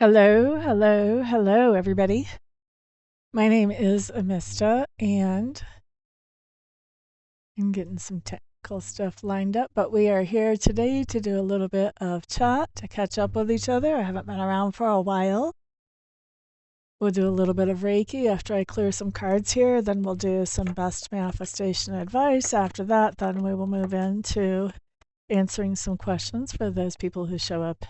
Hello, hello, hello, everybody. My name is Amista, and I'm getting some technical stuff lined up, but we are here today to do a little bit of chat to catch up with each other. I haven't been around for a while. We'll do a little bit of Reiki after I clear some cards here, then we'll do some best manifestation advice. After that, then we will move into answering some questions for those people who show up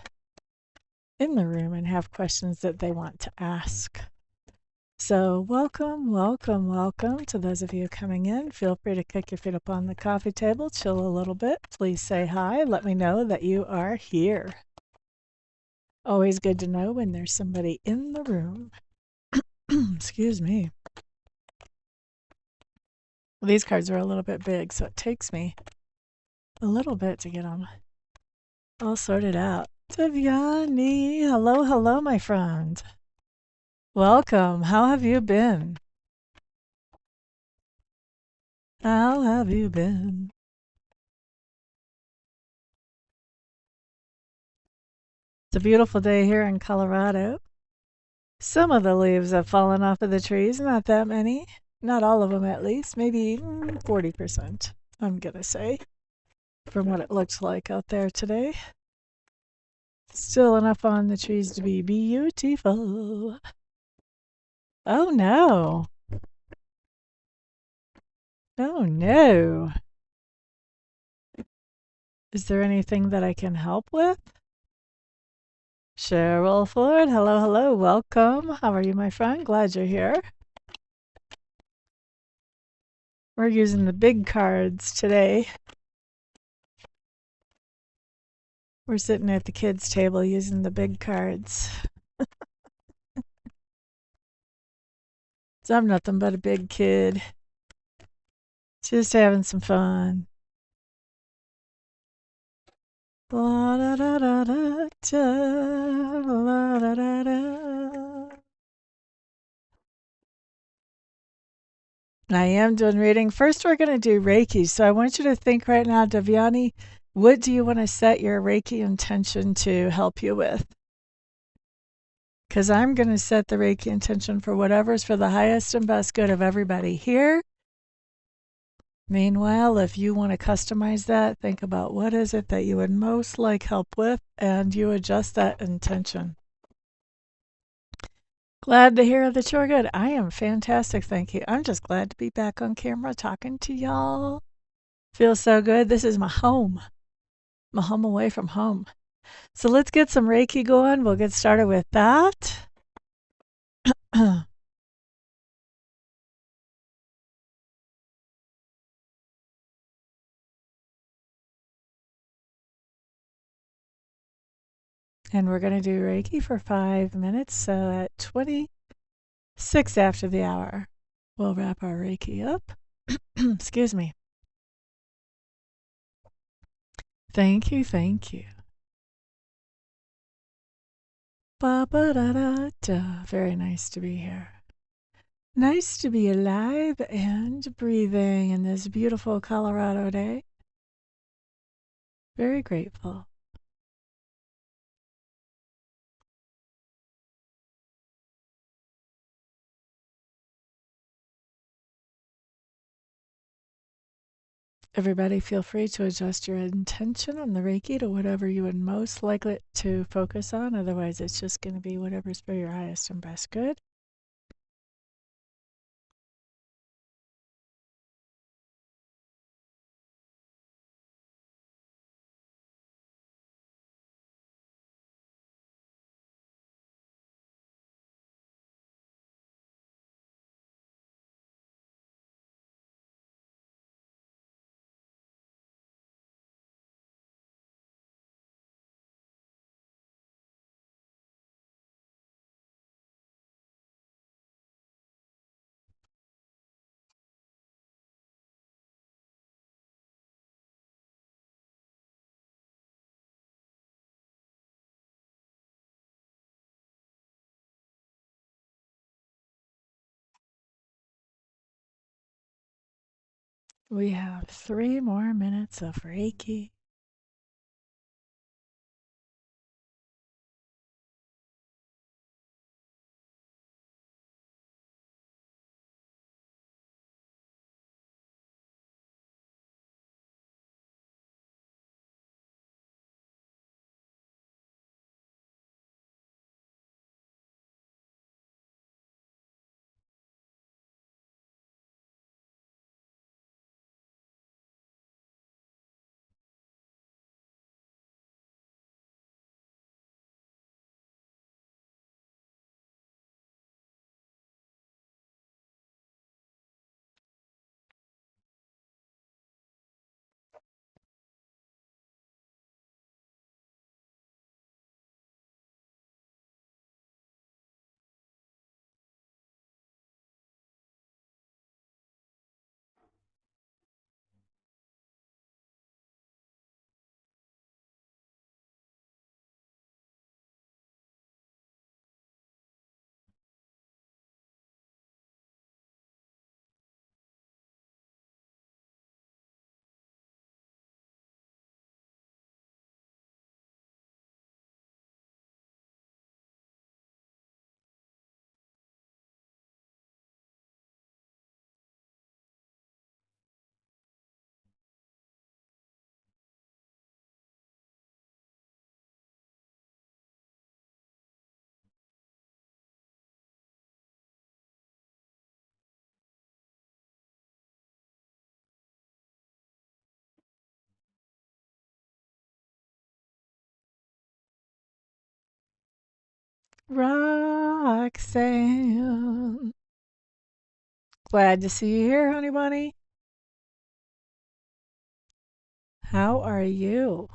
in the room and have questions that they want to ask. So, welcome, welcome, welcome to those of you coming in. Feel free to kick your feet up on the coffee table, chill a little bit. Please say hi. Let me know that you are here. Always good to know when there's somebody in the room. Excuse me. Well, these cards are a little bit big, so it takes me a little bit to get them all sorted out. Devyani, hello, hello, my friend. Welcome. How have you been? How have you been? It's a beautiful day here in Colorado. Some of the leaves have fallen off of the trees, not that many. Not all of them, at least. Maybe 40%, I'm going to say, from what it looks like out there today. Still enough on the trees to be beautiful. Oh no. Oh no. Is there anything that I can help with? Cheryl Ford, hello, hello, welcome. How are you, my friend? Glad you're here. We're using the big cards today. We're sitting at the kids' table using the big cards. So I'm nothing but a big kid. Just having some fun. La da da da da da, la da da da. I am doing reading. First, we're going to do Reiki. So I want you to think right now, Devyani, what do you want to set your Reiki intention to help you with? Because I'm going to set the Reiki intention for whatever's for the highest and best good of everybody here. Meanwhile, if you want to customize that, think about what is it that you would most like help with, and you adjust that intention. Glad to hear that you're good. I am fantastic, thank you. I'm just glad to be back on camera talking to y'all. Feels so good. This is my home away from home. So let's get some Reiki going. We'll get started with that. And we're going to do Reiki for 5 minutes. So at 26 after the hour, we'll wrap our Reiki up. Excuse me. Thank you, thank you. Ba ba da da da. Very nice to be here. Nice to be alive and breathing in this beautiful Colorado day. Very grateful. Everybody feel free to adjust your intention on the Reiki to whatever you would most like it to focus on. Otherwise, it's just going to be whatever's for your highest and best good. We have 3 more minutes of Reiki. Roxanne. Glad to see you here, honey bunny. How are you?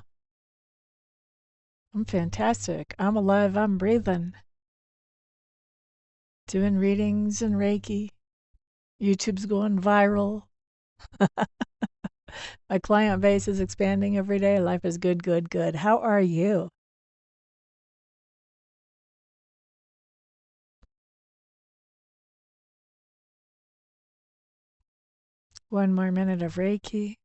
I'm fantastic. I'm alive. I'm breathing. Doing readings and Reiki. YouTube's going viral. My client base is expanding every day. Life is good, good, good. How are you? One more minute of Reiki.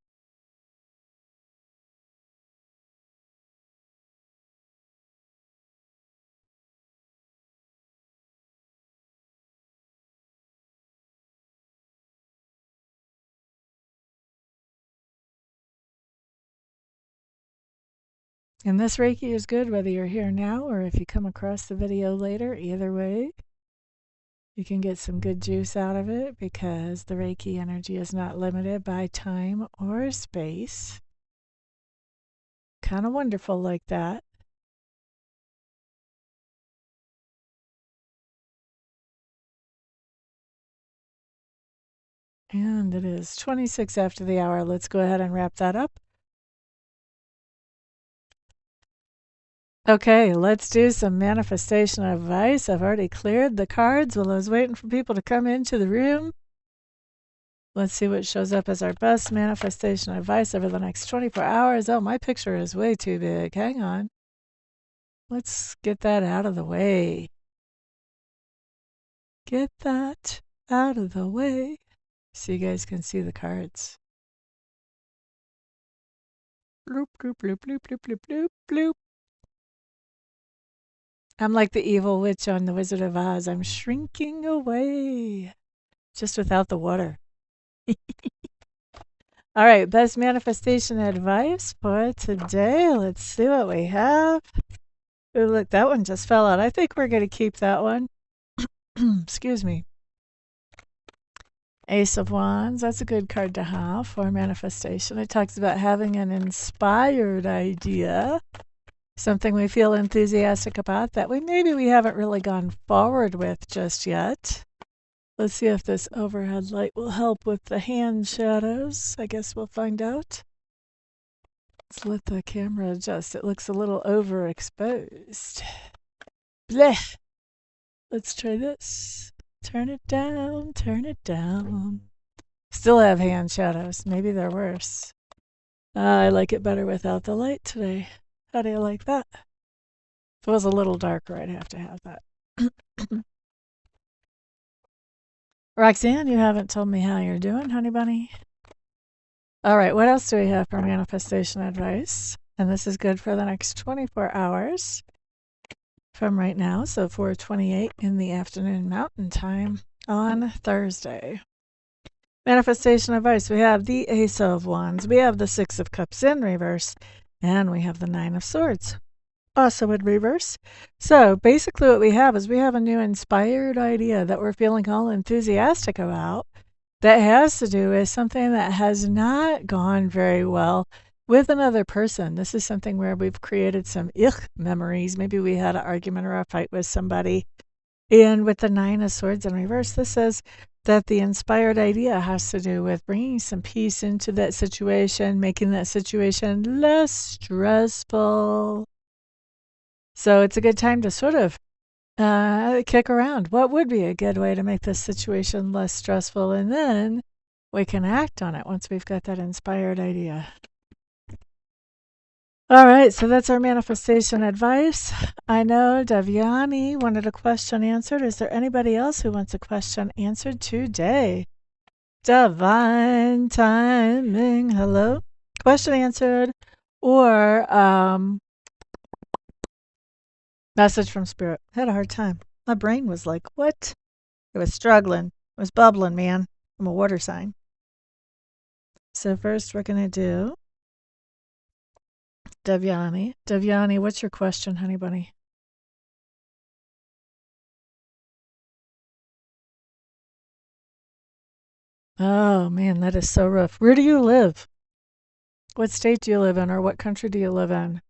And this Reiki is good whether you're here now or if you come across the video later. Either way, you can get some good juice out of it because the Reiki energy is not limited by time or space. Kind of wonderful like that. And it is 26 after the hour. Let's go ahead and wrap that up. Okay, let's do some manifestation advice. I've already cleared the cards while I was waiting for people to come into the room. Let's see what shows up as our best manifestation advice over the next 24 hours. Oh, my picture is way too big. Hang on. Let's get that out of the way. Get that out of the way so you guys can see the cards. Bloop, bloop, bloop, bloop, bloop, bloop, bloop, bloop. I'm like the evil witch on The Wizard of Oz. I'm shrinking away, just without the water. All right, best manifestation advice for today. Let's see what we have. Ooh, look, that one just fell out. I think we're going to keep that one. Excuse me. Ace of Wands, that's a good card to have for manifestation. It talks about having an inspired idea, something we feel enthusiastic about that we haven't really gone forward with just yet. Let's see if this overhead light will help with the hand shadows. I guess we'll find out. Let's let the camera adjust. It looks a little overexposed. Blech. Let's try this. Turn it down, turn it down. Still have hand shadows. Maybe they're worse. I like it better without the light today. How do you like that? If it was a little darker, I'd have to have that. Roxanne, you haven't told me how you're doing, honey bunny. All right, what else do we have for manifestation advice? And this is good for the next 24 hours from right now, so 4:28 in the afternoon Mountain Time on Thursday. Manifestation advice, we have the Ace of Wands, we have the Six of Cups in reverse, and we have the Nine of Swords also in reverse. So basically what we have is we have a new inspired idea that we're feeling all enthusiastic about that has to do with something that has not gone very well with another person. This is something where we've created some memories. Maybe we had an argument or a fight with somebody. And with the Nine of Swords in reverse, this says that the inspired idea has to do with bringing some peace into that situation, making that situation less stressful. So it's a good time to sort of kick around. What would be a good way to make this situation less stressful? And then we can act on it once we've got that inspired idea. All right, so that's our manifestation advice. I know Davyani wanted a question answered. Is there anybody else who wants a question answered today? Divine timing. Hello? Question answered or message from Spirit. I had a hard time. My brain was like, what? It was struggling. It was bubbling, man. I'm a water sign. So first we're going to do Davyani. Davyani, what's your question, honey bunny? Oh, man, that is so rough. Where do you live? What state do you live in, or what country do you live in?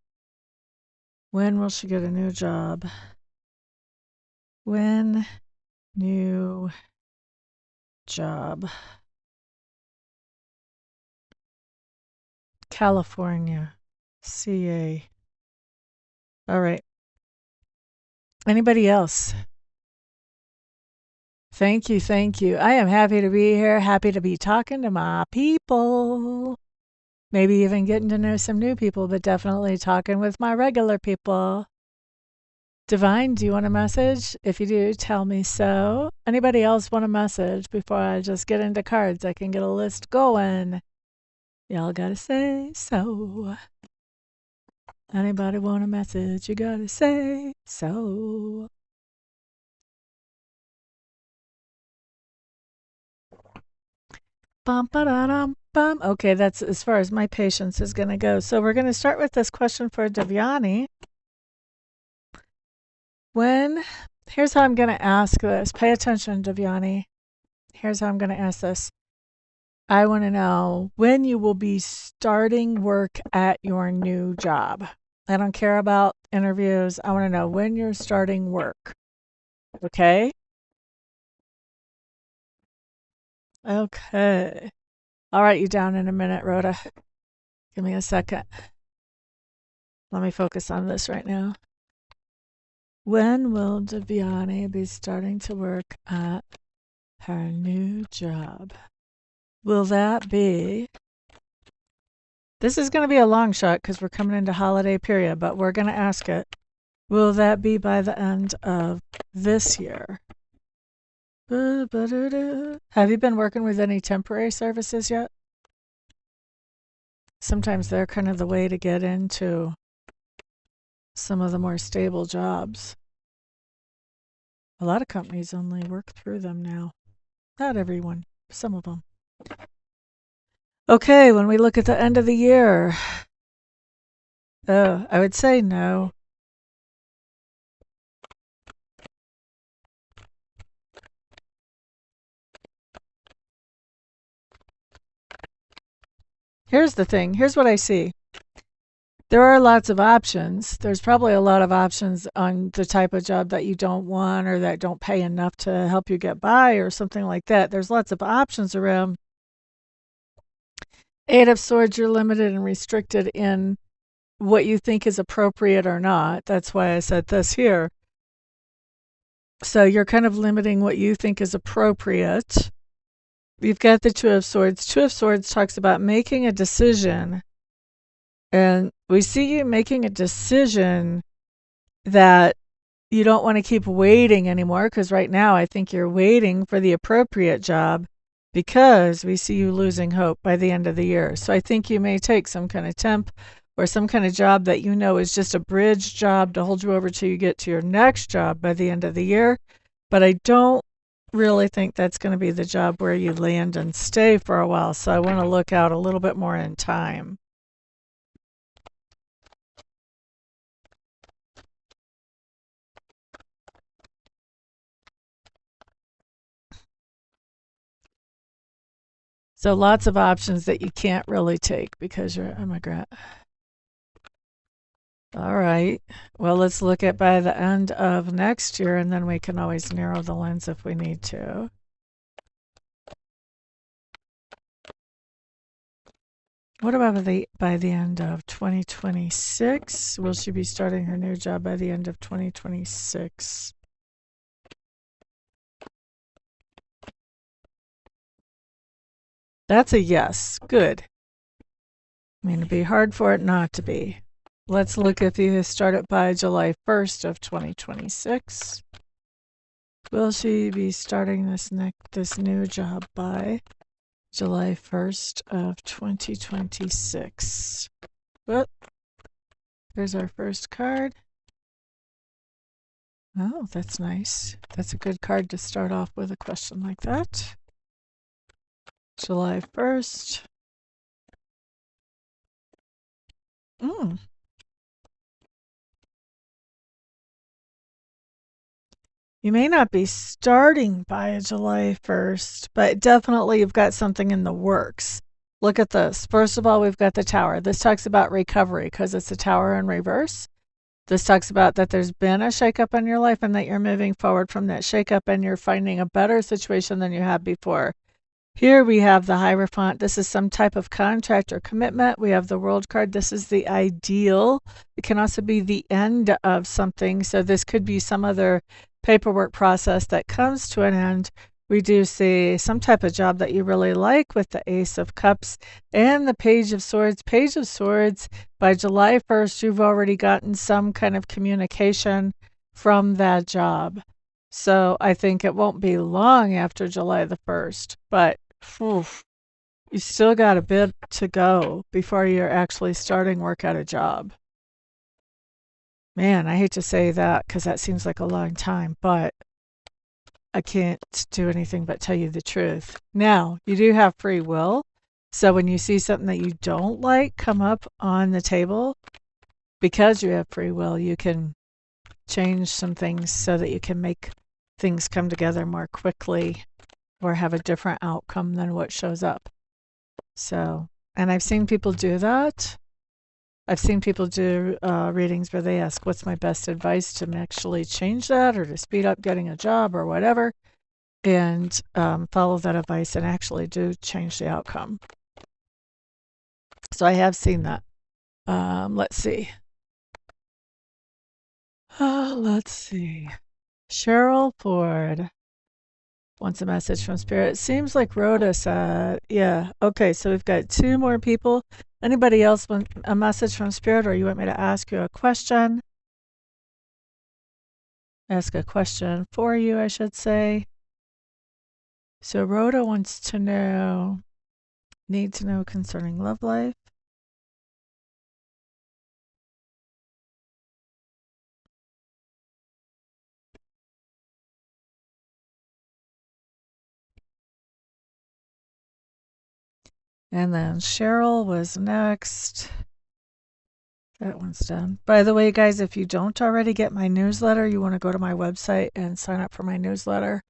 When will she get a new job? When new job. California. CA. All right. Anybody else? Thank you. Thank you. I am happy to be here. Happy to be talking to my people. Maybe even getting to know some new people, but definitely talking with my regular people. Divine, do you want a message? If you do, tell me so. Anybody else want a message before I just get into cards? I can get a list going. Y'all gotta say so. Anybody want a message? You gotta say so. Bum, ba-da-dum, bum. Okay, that's as far as my patience is going to go. So we're going to start with this question for Devyani. Here's how I'm going to ask this. Pay attention, Devyani. Here's how I'm going to ask this. I want to know when you will be starting work at your new job. I don't care about interviews. I want to know when you're starting work. Okay? Okay. I'll write you down in a minute, Rhoda. Give me a second. Let me focus on this right now. When will Devyani be starting to work at her new job? Will that be... This is going to be a long shot because we're coming into holiday period, but we're going to ask it. Will that be by the end of this year? Have you been working with any temporary services yet? Sometimes they're kind of the way to get into some of the more stable jobs. A lot of companies only work through them now. Not everyone, some of them. Okay, when we look at the end of the year, I would say no. Here's the thing. Here's what I see. There are lots of options. There's probably a lot of options on the type of job that you don't want or that don't pay enough to help you get by or something like that. There's lots of options around. Eight of Swords, you're limited and restricted in what you think is appropriate or not. That's why I said this here. So you're kind of limiting what you think is appropriate. You've got the Two of Swords. Two of Swords talks about making a decision. And we see you making a decision that you don't want to keep waiting anymore, because right now I think you're waiting for the appropriate job because we see you losing hope by the end of the year. So I think you may take some kind of temp or some kind of job that you know is just a bridge job to hold you over till you get to your next job by the end of the year. But I don't really think that's going to be the job where you land and stay for a while. So I want to look out a little bit more in time. So lots of options that you can't really take because you're an immigrant. All right. Well, let's look at by the end of next year, and then we can always narrow the lens if we need to. What about by the end of 2026? Will she be starting her new job by the end of 2026? That's a yes. Good. I mean, it'd be hard for it not to be. Let's look if you start it by July 1st of 2026. Will she be starting this new job by July 1st of 2026? Well, there's our first card. Oh, that's nice. That's a good card to start off with a question like that. July 1st. You may not be starting by July 1st, but definitely you've got something in the works. Look at this. First of all, we've got the Tower. This talks about recovery because it's a Tower in reverse. This talks about that there's been a shakeup in your life and that you're moving forward from that shakeup and you're finding a better situation than you had before. Here we have the Hierophant. This is some type of contract or commitment. We have the World card. This is the ideal. It can also be the end of something. So this could be some other paperwork process that comes to an end. We do see some type of job that you really like with the Ace of Cups and the Page of Swords. Page of Swords, by July 1st, you've already gotten some kind of communication from that job. So I think it won't be long after July the 1st, but oof, you still got a bit to go before you're actually starting work at a job. Man, I hate to say that because that seems like a long time, but I can't do anything but tell you the truth. Now, you do have free will. So when you see something that you don't like come up on the table, because you have free will, you can change some things so that you can make things come together more quickly or have a different outcome than what shows up. So, and I've seen people do that. I've seen people do readings where they ask, what's my best advice to actually change that or to speed up getting a job or whatever, and follow that advice and actually do change the outcome. So I have seen that. Let's see. Let's see. Cheryl Ford wants a message from Spirit. It seems like Rhoda said, yeah. Okay, so we've got 2 more people. Anybody else want a message from Spirit, or you want me to ask you a question? Ask a question for you, I should say. So Rhoda wants to know, need to know concerning love life. And then Cheryl was next. That one's done. By the way, guys, if you don't already get my newsletter, you want to go to my website and sign up for my newsletter.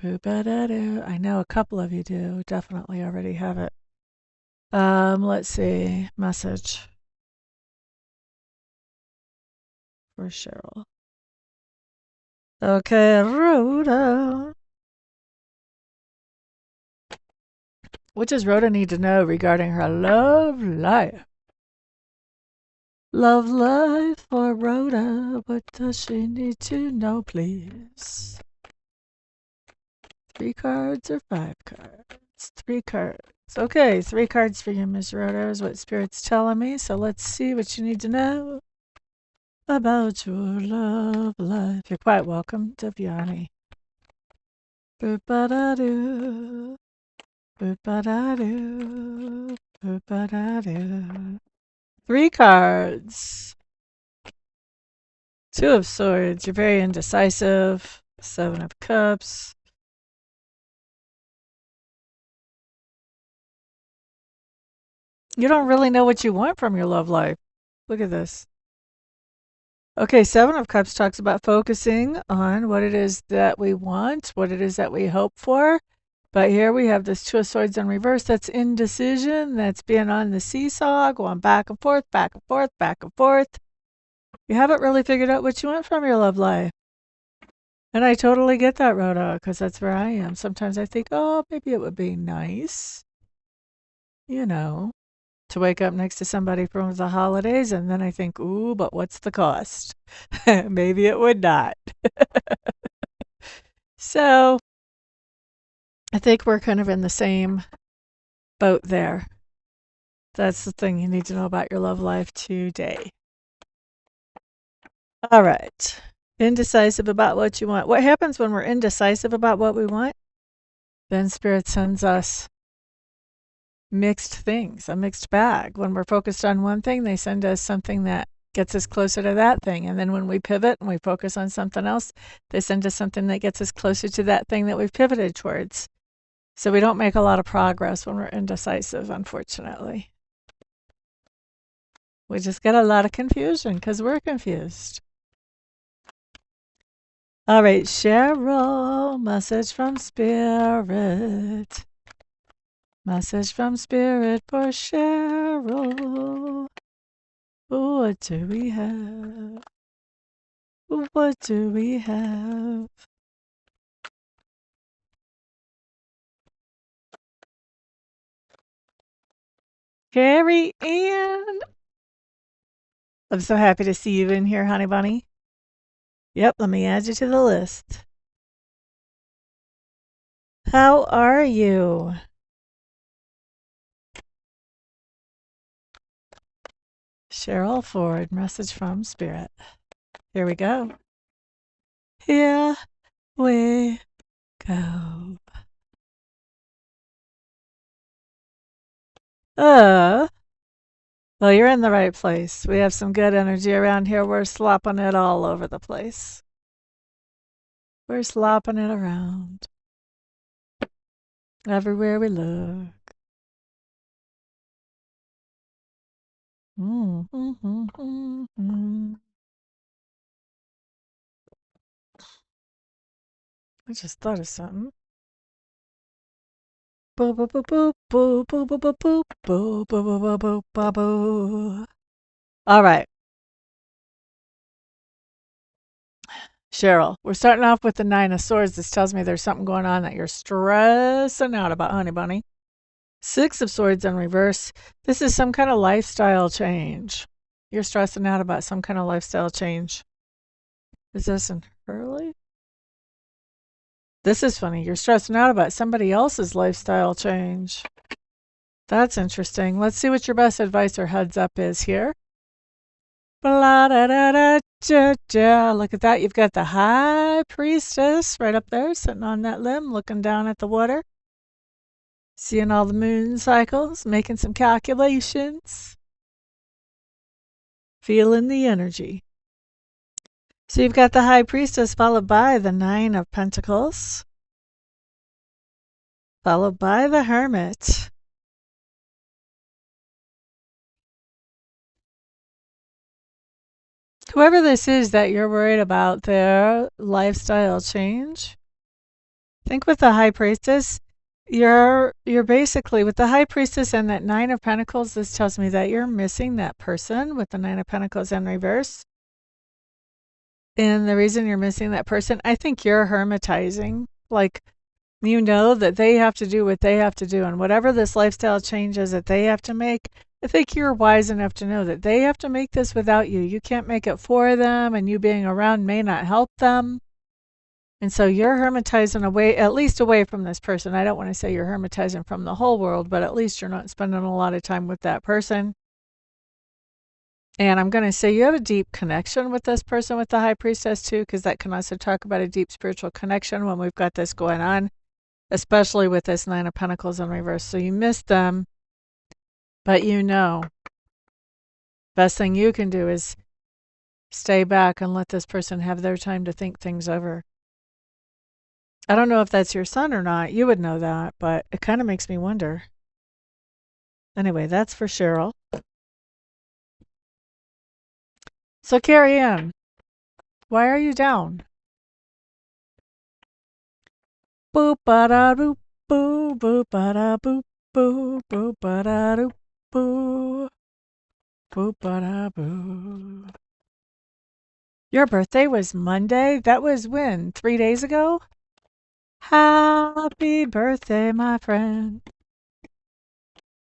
I know a couple of you do. Definitely already have it. Let's see. Message for Cheryl. Okay, Rhoda. What does Rhoda need to know regarding her love life? Love life for Rhoda. What does she need to know, please? 3 cards or 5 cards? 3 cards. Okay, 3 cards for you, Miss Rhoda, is what Spirit's telling me. So let's see what you need to know about your love life. You're quite welcome, Devyani. Boop-ba-da-doo. Boop-ba-da-doo. Boop-ba-da-doo. 3 cards. 2 of Swords. You're very indecisive. 7 of Cups. You don't really know what you want from your love life. Look at this. Okay, 7 of Cups talks about focusing on what it is that we want, what it is that we hope for. But here we have this 2 of Swords in reverse. That's indecision. That's being on the seesaw, going back and forth, back and forth, back and forth. You haven't really figured out what you want from your love life. And I totally get that, Rhoda, because that's where I am. Sometimes I think, oh, maybe it would be nice, to wake up next to somebody from the holidays. And then I think, ooh, but what's the cost? Maybe it would not. So I think we're kind of in the same boat there. That's the thing you need to know about your love life today. All right. Indecisive about what you want. What happens when we're indecisive about what we want? Then Spirit sends us mixed things, a mixed bag. When we're focused on one thing, they send us something that gets us closer to that thing. And then when we pivot and we focus on something else, they send us something that gets us closer to that thing that we've pivoted towards. So we don't make a lot of progress when we're indecisive, unfortunately. We just get a lot of confusion because we're confused. All right, Cheryl, message from Spirit. Message from Spirit for Cheryl. What do we have? What do we have? Carrie Ann. I'm so happy to see you in here, honey bunny. Yep, let me add you to the list. How are you? Cheryl Ford, message from Spirit. Here we go. Here we go. Well, you're in the right place. We have some good energy around here. We're slopping it all over the place. We're slopping it around. Everywhere we look. I just thought of something. Boo boo boo boo boo boo boo boo boo boo boo boo boo boo boo. All right, Cheryl, we're starting off with the Nine of Swords. This tells me there's something going on that you're stressing out about, honey bunny. Six of Swords in reverse. This is some kind of lifestyle change. You're stressing out about some kind of lifestyle change. Is this in early? This is funny. You're stressing out about somebody else's lifestyle change. That's interesting. Let's see what your best advice or heads up is here. Blah, da, da, da, da, da. Look at that. You've got the High Priestess right up there, sitting on that limb, looking down at the water. Seeing all the moon cycles, making some calculations. Feeling the energy. So you've got the High Priestess followed by the Nine of Pentacles. Followed by the Hermit. Whoever this is that you're worried about their lifestyle change, think with the High Priestess, you're basically with the High Priestess and that Nine of Pentacles, this tells me that you're missing that person with the Nine of Pentacles in reverse. And the reason you're missing that person, I think you're hermitizing. Like, you know that they have to do what they have to do. And whatever this lifestyle change is that they have to make, I think you're wise enough to know that they have to make this without you. You can't make it for them, and you being around may not help them. And so you're hermitizing away, at least away from this person. I don't want to say you're hermitizing from the whole world, but at least you're not spending a lot of time with that person. And I'm going to say you have a deep connection with this person with the High Priestess too, because that can also talk about a deep spiritual connection when we've got this going on, especially with this Nine of Pentacles in reverse. So you missed them, but you know, best thing you can do is stay back and let this person have their time to think things over. I don't know if that's your son or not. You would know that, but it kind of makes me wonder. Anyway, that's for Cheryl. So Carrie Ann, why are you down? Boop ba da boop boo boop ba da boop boo boop ba da doop boo boop ba da boo. Your birthday was Monday? That was when? 3 days ago? Happy birthday, my friend.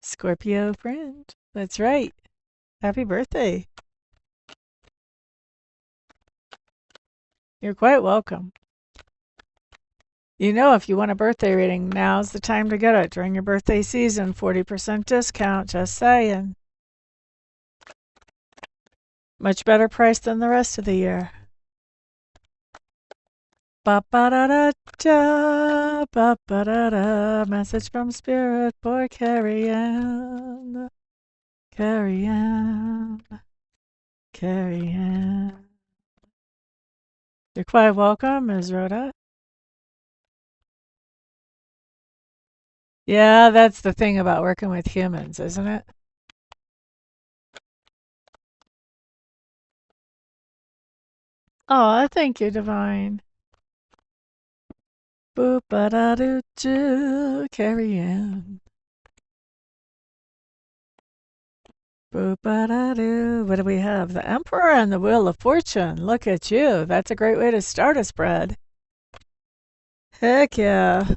Scorpio friend. That's right. Happy birthday. You're quite welcome. You know, if you want a birthday reading, now's the time to get it. During your birthday season, 40% discount, just saying. Much better price than the rest of the year. Ba-ba-da-da-da, ba-ba-da-da. Message from Spirit for Carrie Ann. Carrie Ann. Carrie Ann. You're quite welcome, Ms. Rhoda. Yeah, that's the thing about working with humans, isn't it? Oh, thank you, Divine. Boop ba da doo doo, Carrie Ann. Boop-a-da-doo. What do we have? The Emperor and the Wheel of Fortune. Look at you. That's a great way to start a spread. Heck yeah.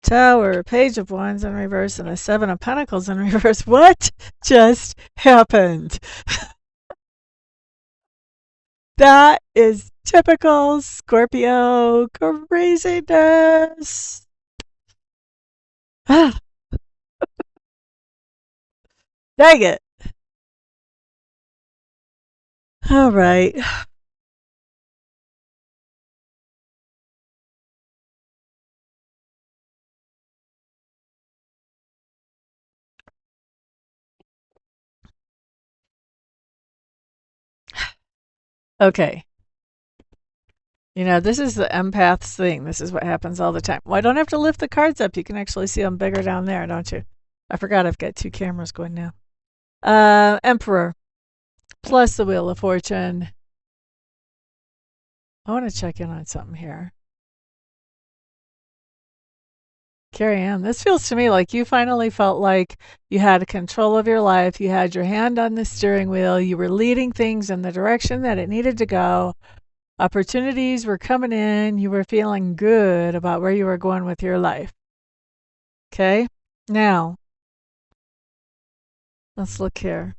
Tower, Page of Wands in reverse, and the Seven of Pentacles in reverse. What just happened? That is typical Scorpio craziness. Ah, dang it. All right. Okay. You know, this is the empath's thing. This is what happens all the time. Well, I don't have to lift the cards up. You can actually see them bigger down there, don't you? I forgot I've got two cameras going now. Emperor plus the Wheel of Fortune. I want to check in on something here. Carrie Ann, this feels to me like you finally felt like you had control of your life. You had your hand on the steering wheel. You were leading things in the direction that it needed to go. Opportunities were coming in. You were feeling good about where you were going with your life. Okay? Now, let's look here.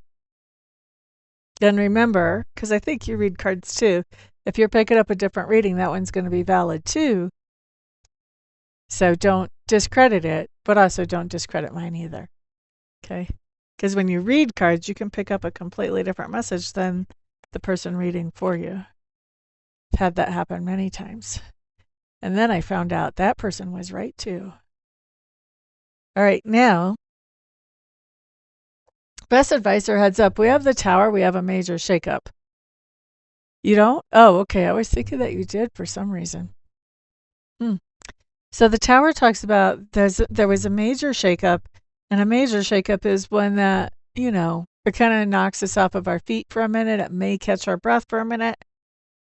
Then remember, because I think you read cards too, if you're picking up a different reading, that one's going to be valid too. So don't discredit it, but also don't discredit mine either. Okay? Because when you read cards, you can pick up a completely different message than the person reading for you. I've had that happen many times. And then I found out that person was right too. All right, now, best advice or heads up. We have the Tower. We have a major shakeup. You don't? Oh, okay. I was thinking that you did for some reason. So the Tower talks about there was a major shakeup, and a major shakeup is when that, it kind of knocks us off of our feet for a minute. It may catch our breath for a minute,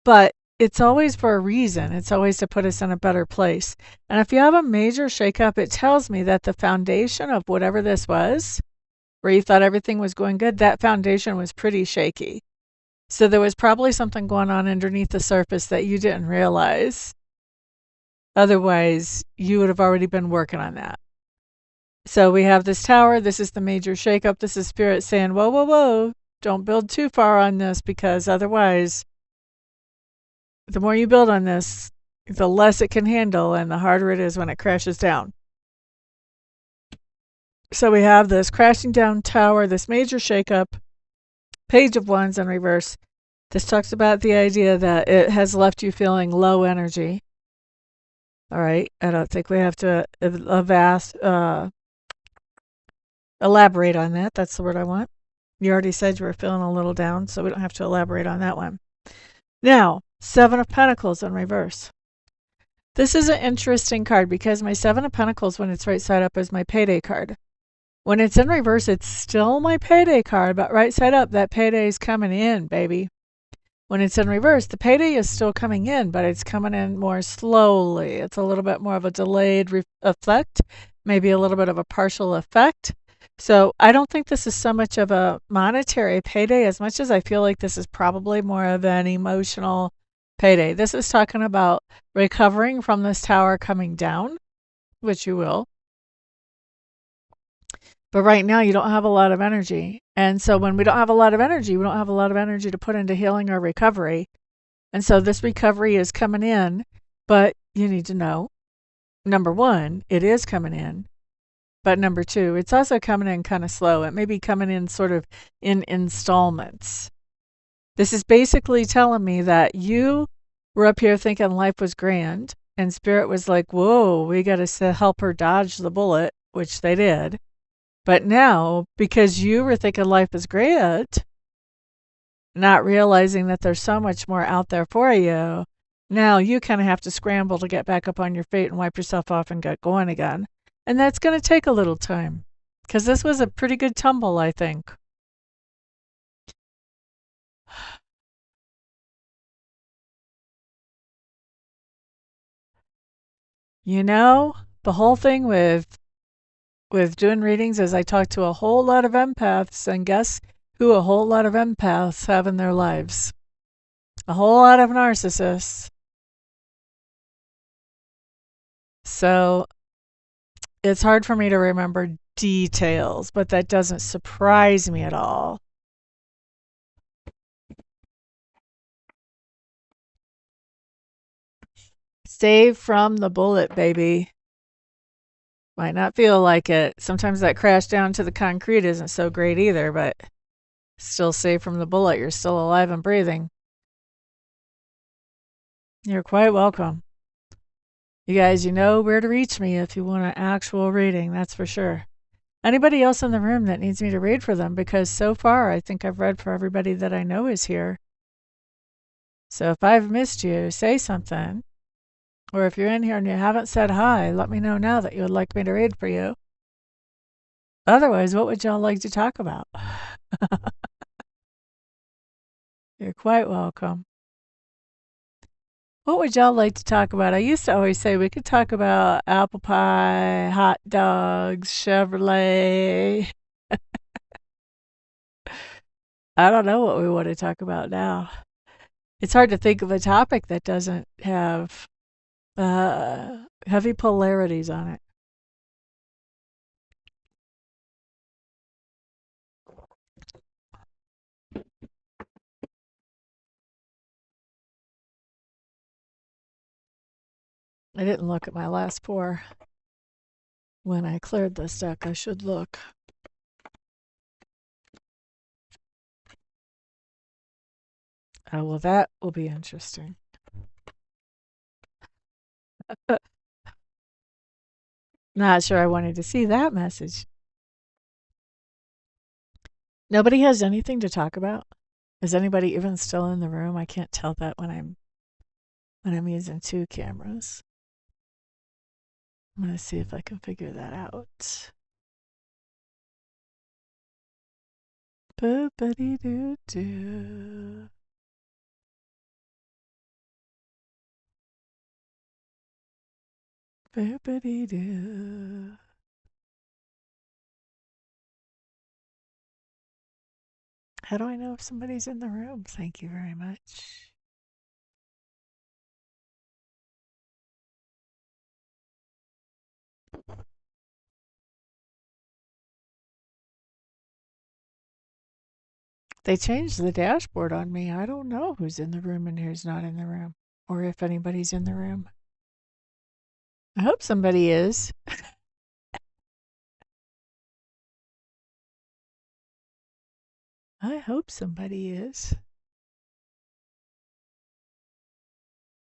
but it's always for a reason. It's always to put us in a better place. And if you have a major shakeup, it tells me that the foundation of whatever this was, where you thought everything was going good, that foundation was pretty shaky. So there was probably something going on underneath the surface that you didn't realize. Otherwise, you would have already been working on that. So we have this Tower. This is the major shakeup. This is Spirit saying, whoa, whoa, whoa, don't build too far on this, because otherwise, the more you build on this, the less it can handle and the harder it is when it crashes down. So we have this crashing down Tower, this major shakeup, Page of Wands in reverse. This talks about the idea that it has left you feeling low energy. All right. I don't think we have to elaborate on that. That's the word I want. You already said you were feeling a little down, so we don't have to elaborate on that one. Now, Seven of Pentacles in reverse. This is an interesting card because my Seven of Pentacles, when it's right side up, is my payday card. When it's in reverse, it's still my payday card, but right side up, that payday is coming in, baby. When it's in reverse, the payday is still coming in, but it's coming in more slowly. It's a little bit more of a delayed effect, maybe a little bit of a partial effect. So I don't think this is so much of a monetary payday as much as I feel like this is probably more of an emotional payday. This is talking about recovering from this Tower coming down, which you will. But right now, you don't have a lot of energy. And so when we don't have a lot of energy, we don't have a lot of energy to put into healing or recovery. And so this recovery is coming in, but you need to know, number one, it is coming in. But number two, it's also coming in kind of slow. It may be coming in sort of in installments. This is basically telling me that you were up here thinking life was grand, and Spirit was like, whoa, we got to help her dodge the bullet, which they did. But now, because you were thinking life is great, not realizing that there's so much more out there for you, now you kind of have to scramble to get back up on your feet and wipe yourself off and get going again. And that's going to take a little time, because this was a pretty good tumble, I think. You know, the whole thing with with doing readings is I talk to a whole lot of empaths, and guess who a whole lot of empaths have in their lives? A whole lot of narcissists. So it's hard for me to remember details, but that doesn't surprise me at all. Save from the bullet, baby. Might not feel like it. Sometimes that crash down to the concrete isn't so great either, but still safe from the bullet. You're still alive and breathing. You're quite welcome. You guys, you know where to reach me if you want an actual reading, that's for sure. Anybody else in the room that needs me to read for them, because so far I think I've read for everybody that I know is here. So if I've missed you, say something. Or if you're in here and you haven't said hi, let me know now that you would like me to read for you. Otherwise, what would y'all like to talk about? You're quite welcome. What would y'all like to talk about? I used to always say we could talk about apple pie, hot dogs, Chevrolet. I don't know what we want to talk about now. It's hard to think of a topic that doesn't have heavy polarities on it. I didn't look at my last pour. When I cleared this deck, I should look. Oh, well, that will be interesting. Not sure I wanted to see that message. Nobody has anything to talk about? Is anybody even still in the room? I can't tell that when I'm using two cameras. I'm going to see if I can figure that out. Boop-a-dee-doo-doo. Boop-a-dee-doo. How do I know if somebody's in the room? Thank you very much. They changed the dashboard on me. I don't know who's in the room and who's not in the room, or if anybody's in the room. I hope somebody is. I hope somebody is.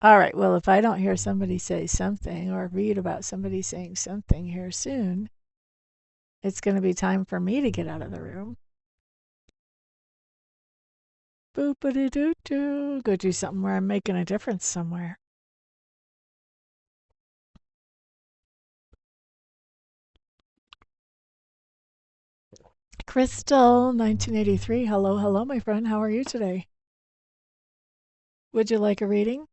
All right, well, if I don't hear somebody say something or read about somebody saying something here soon, it's going to be time for me to get out of the room. Boop-a-dee-doo-doo. Go do something where I'm making a difference somewhere. Crystal, 1983. Hello, hello, my friend. How are you today? Would you like a reading?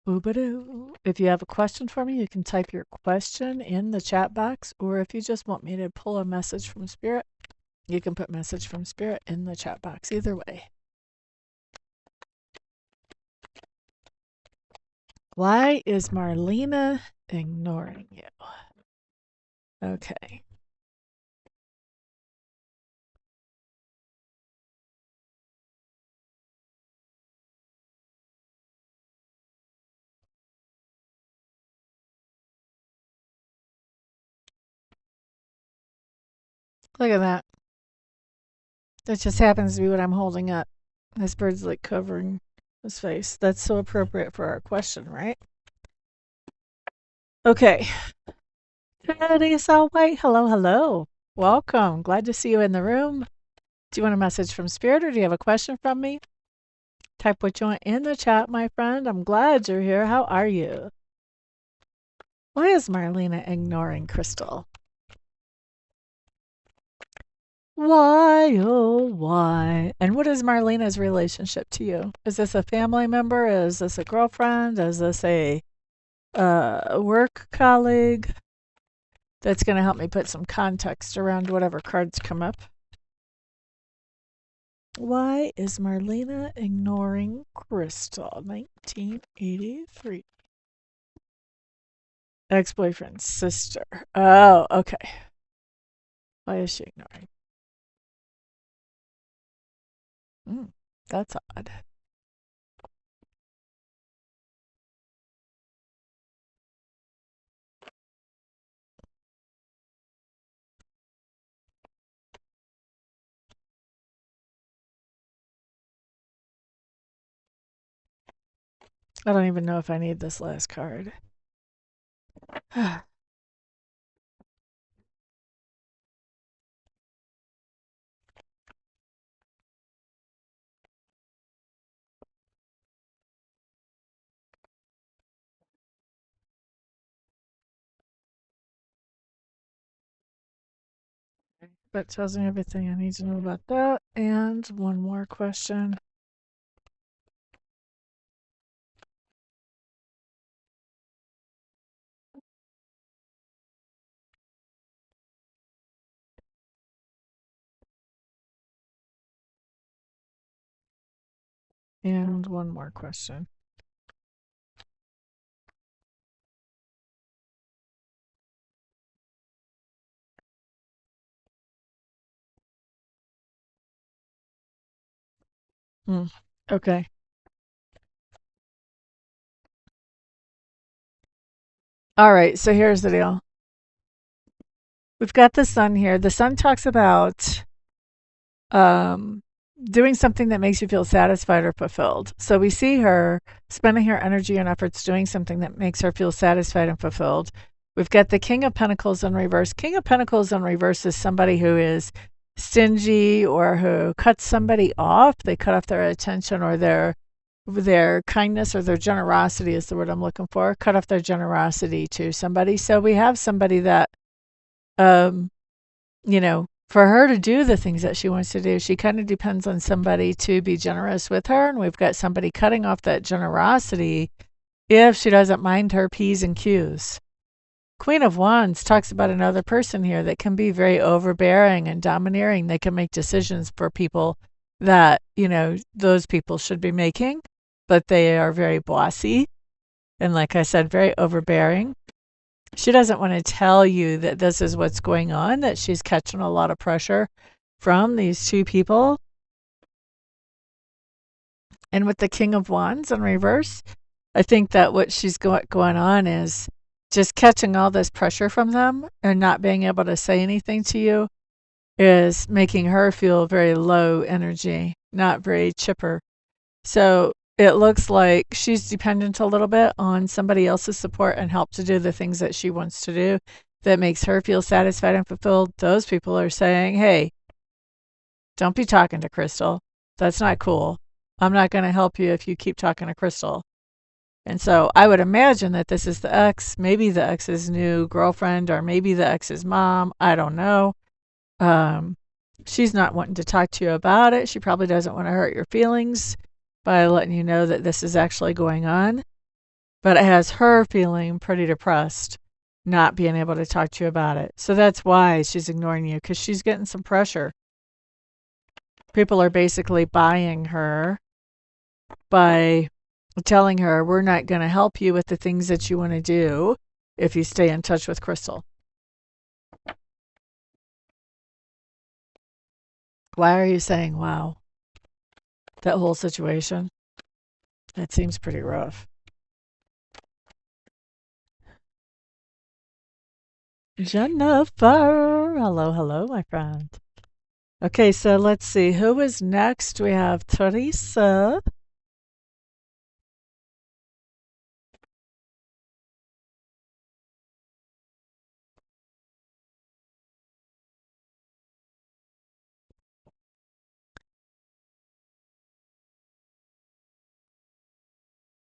Boobadoo. If you have a question for me, you can type your question in the chat box, or if you just want me to pull a message from Spirit, you can put message from Spirit in the chat box. Either way. Why is Marlena ignoring you? Okay. Look at that. That just happens to be what I'm holding up. This bird's like covering his face. That's so appropriate for our question, right? Okay. Teddy Saw White. Hello, hello. Welcome. Glad to see you in the room. Do you want a message from Spirit or do you have a question from me? Type what you want in the chat, my friend. I'm glad you're here. How are you? Why is Marlena ignoring Crystal? Why, oh, why? And what is Marlena's relationship to you? Is this a family member? Is this a girlfriend? Is this a work colleague? That's going to help me put some context around whatever cards come up. Why is Marlena ignoring Crystal? 1983. Ex-boyfriend's sister. Oh, okay. Why is she ignoring? That's odd. I don't even know if I need this last card. That tells me everything I need to know about that. And one more question. And one more question. Okay. All right. So here's the deal. We've got the sun here. The sun talks about um, doing something that makes you feel satisfied or fulfilled. So we see her spending her energy and efforts doing something that makes her feel satisfied and fulfilled. We've got the King of Pentacles in reverse. King of Pentacles in reverse is somebody who is stingy or who cuts somebody off. They cut off their attention or their kindness or their generosity is the word I'm looking for. Cut off their generosity to somebody. So we have somebody that um, for her to do the things that she wants to do, she kind of depends on somebody to be generous with her. And we've got somebody cutting off that generosity if she doesn't mind her P's and Q's. Queen of Wands talks about another person here that can be very overbearing and domineering. They can make decisions for people that, those people should be making, but they are very bossy. And like I said, very overbearing. She doesn't want to tell you that this is what's going on, that she's catching a lot of pressure from these two people. And with the King of Wands in reverse, I think that what she's going on is just catching all this pressure from them and not being able to say anything to you is making her feel very low energy, not very chipper. So it looks like she's dependent a little bit on somebody else's support and help to do the things that she wants to do that makes her feel satisfied and fulfilled. Those people are saying, hey, don't be talking to Crystal. That's not cool. I'm not going to help you if you keep talking to Crystal. And so I would imagine that this is the ex, maybe the ex's new girlfriend, or maybe the ex's mom. I don't know. She's not wanting to talk to you about it. She probably doesn't want to hurt your feelings by letting you know that this is actually going on. But it has her feeling pretty depressed, not being able to talk to you about it. So that's why she's ignoring you, because she's getting some pressure. People are basically buying her by telling her, we're not going to help you with the things that you want to do if you stay in touch with Crystal. Why are you saying, wow? That whole situation? That seems pretty rough. Jennifer. Hello, hello, my friend. Okay, so let's see. Who is next? We have Teresa.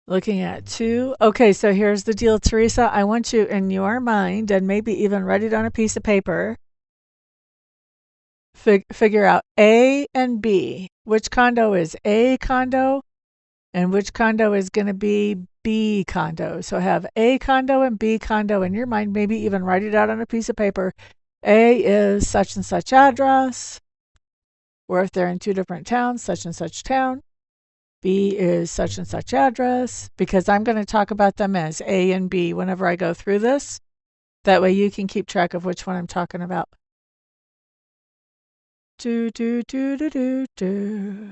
Looking at 2. Okay, so here's the deal, Teresa. I want you in your mind, and maybe even write it on a piece of paper, figure out A and B. Which condo is A condo and which condo is going to be B condo. So have A condo and B condo in your mind, maybe even write it out on a piece of paper. A is such and such address, or if they're in 2 different towns, such and such town. B is such and such address, because I'm going to talk about them as A and B whenever I go through this. That way you can keep track of which one I'm talking about. Do, do, do, do, do, do.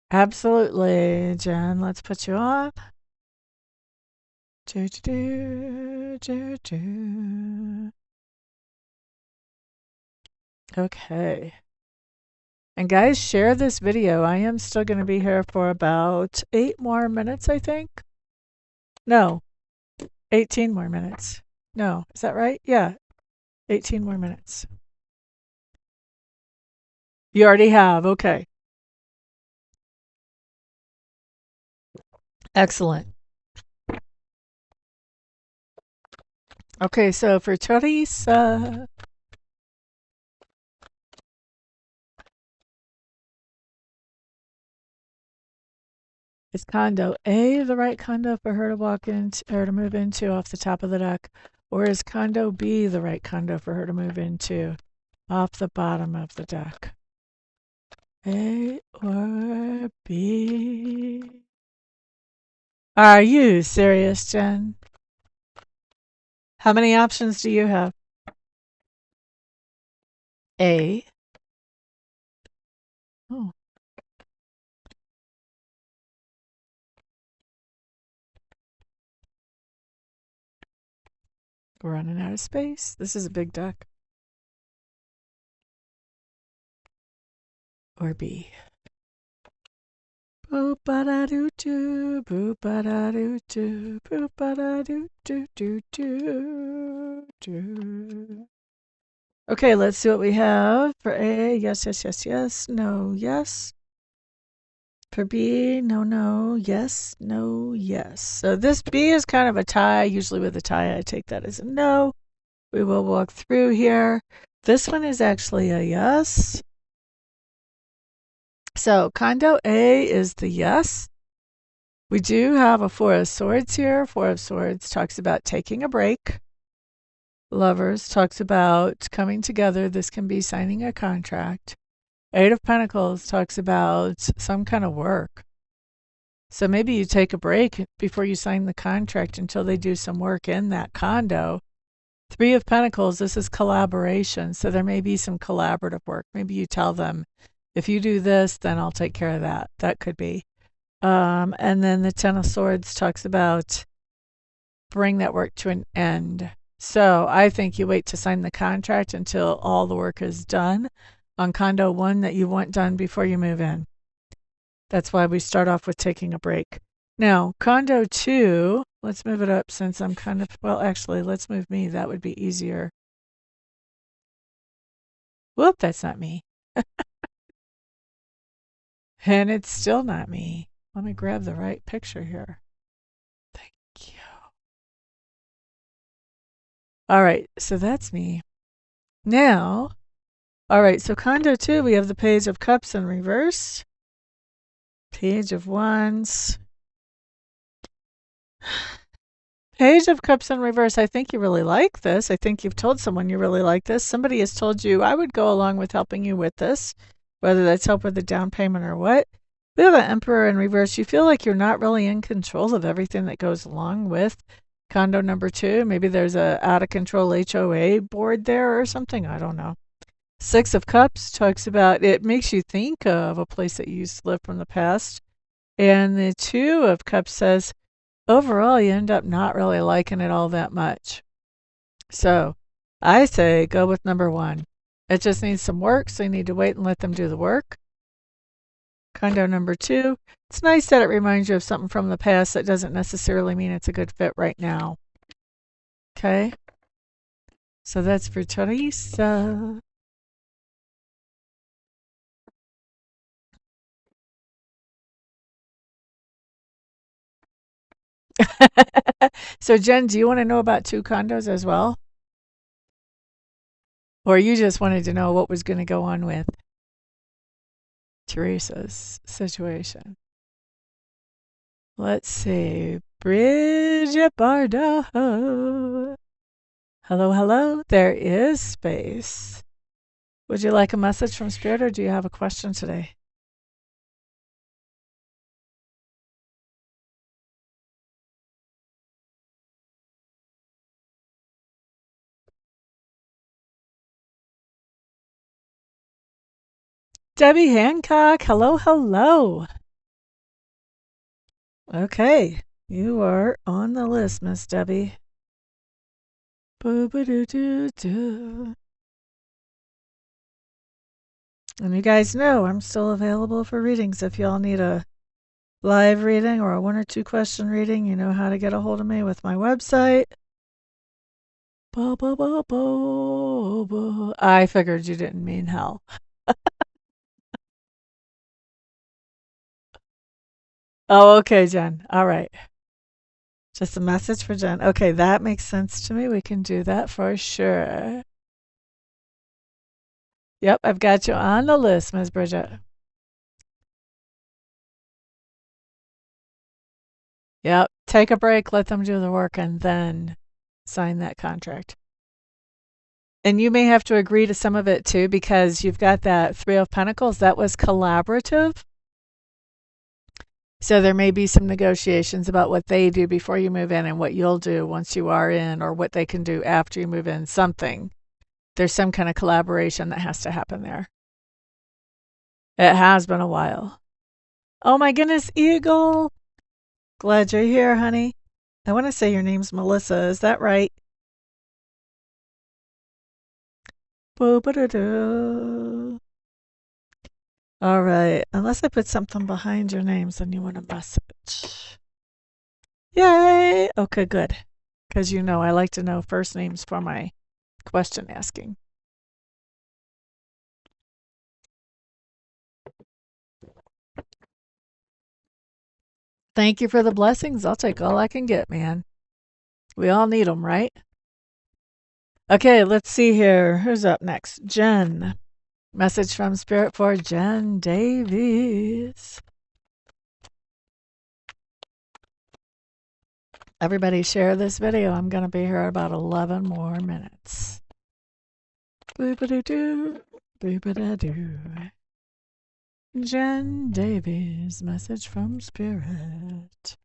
Absolutely, Jen. Let's put you on. Do, do, do, do, do. Okay. And guys, share this video. I am still going to be here for about 8 more minutes, I think. No, 18 more minutes. No, is that right? Yeah, 18 more minutes. You already have. Okay. Excellent. Okay, so for Teresa, is condo A the right condo for her to walk into or to move into off the top of the deck? Or is condo B the right condo for her to move into off the bottom of the deck? A or B? Are you serious, Jen? How many options do you have? A. Oh. We're running out of space. This is a big deck. Or B. Boop ba da doo doo, boop ba da doo doo, boop ba da doo doo doo doo doo. Okay, let's see what we have for A. Yes, yes, yes, yes. No, yes. For B, no, no, yes, no, yes. So this B is kind of a tie. Usually with a tie, I take that as a no. We will walk through here. This one is actually a yes. So condo A is the yes. We do have a 4 of Swords here. 4 of Swords talks about taking a break. Lovers talks about coming together. This can be signing a contract. 8 of Pentacles talks about some kind of work. So maybe you take a break before you sign the contract until they do some work in that condo. 3 of Pentacles, this is collaboration. So there may be some collaborative work. Maybe you tell them, if you do this, then I'll take care of that. That could be. And then the 10 of Swords talks about bring that work to an end. So I think you wait to sign the contract until all the work is done on condo 1 that you want done before you move in. That's why we start off with taking a break. Now, condo 2, let's move it up since I'm kind of, well, actually, let's move me. That would be easier. Whoop, that's not me. And it's still not me. Let me grab the right picture here. Thank you. All right, so that's me. Now, all right, so condo 2, we have the Page of Cups in reverse. Page of Wands. Page of Cups in reverse. I think you really like this. I think you've told someone you really like this. Somebody has told you, I would go along with helping you with this, whether that's help with the down payment or what. We have the Emperor in reverse. You feel like you're not really in control of everything that goes along with condo number 2. Maybe there's a out of control HOA board there or something. I don't know. 6 of Cups talks about, it makes you think of a place that you used to live from the past. And the 2 of Cups says, overall, you end up not really liking it all that much. So I say go with number 1. It just needs some work, so you need to wait and let them do the work. Condo number 2, it's nice that it reminds you of something from the past. That doesn't necessarily mean it's a good fit right now. Okay, so that's for Teresa. So, Jen, do you want to know about 2 condos as well? Or you just wanted to know what was going to go on with Teresa's situation? Let's see. Bridget Bardot. Hello, hello. There is space. Would you like a message from Spirit or do you have a question today? Debbie Hancock. Hello, hello. Okay. You are on the list, Miss Debbie. Boo-ba-doo-doo-doo. And you guys know I'm still available for readings. If y'all need a live reading or a 1 or 2 question reading, you know how to get a hold of me with my website. I figured you didn't mean hell. Oh, okay, Jen. All right. Just a message for Jen. Okay, that makes sense to me. We can do that for sure. Yep, I've got you on the list, Ms. Bridget. Yep, take a break, let them do the work, and then sign that contract. And you may have to agree to some of it too, because you've got that 3 of Pentacles. That was collaborative. So there may be some negotiations about what they do before you move in and what you'll do once you are in, or what they can do after you move in, something. There's some kind of collaboration that has to happen there. It has been a while. Oh my goodness, Eagle. Glad you're here, honey. I want to say your name's Melissa. Is that right? Boo-ba-da-doo. All right. Unless I put something behind your names, then you want a message. Yay! Okay, good. Because you know I like to know first names for my question asking. Thank you for the blessings. I'll take all I can get, man. We all need them, right? Okay, let's see here. Who's up next? Jen. Message from Spirit for Jen Davies. Everybody share this video. I'm going to be here about 11 more minutes. Boop-a-doo-doo. Boop-a-da-doo. Jen Davies. Message from Spirit.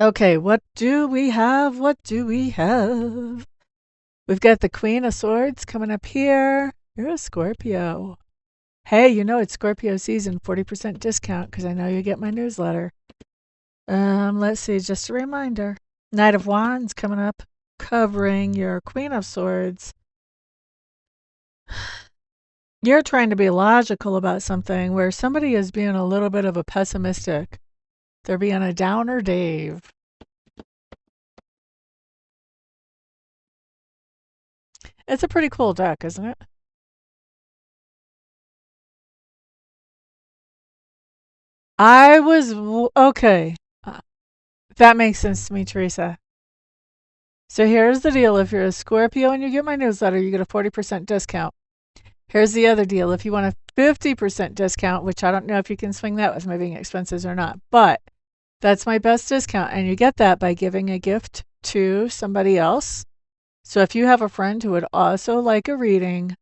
Okay, what do we have? What do we have? We've got the Queen of Swords coming up here. You're a Scorpio. Hey, you know it's Scorpio season, 40% discount because I know you get my newsletter. Let's see, just a reminder. Knight of Wands coming up, covering your Queen of Swords. You're trying to be logical about something where somebody is being a little bit of a pessimistic. They're being a downer Dave. It's a pretty cool deck, isn't it? Okay. That makes sense to me, Teresa. So here's the deal. If you're a Scorpio and you get my newsletter, you get a 40% discount. Here's the other deal. If you want a 50% discount, which I don't know if you can swing that with moving expenses or not, but that's my best discount. And you get that by giving a gift to somebody else. So if you have a friend who would also like a reading,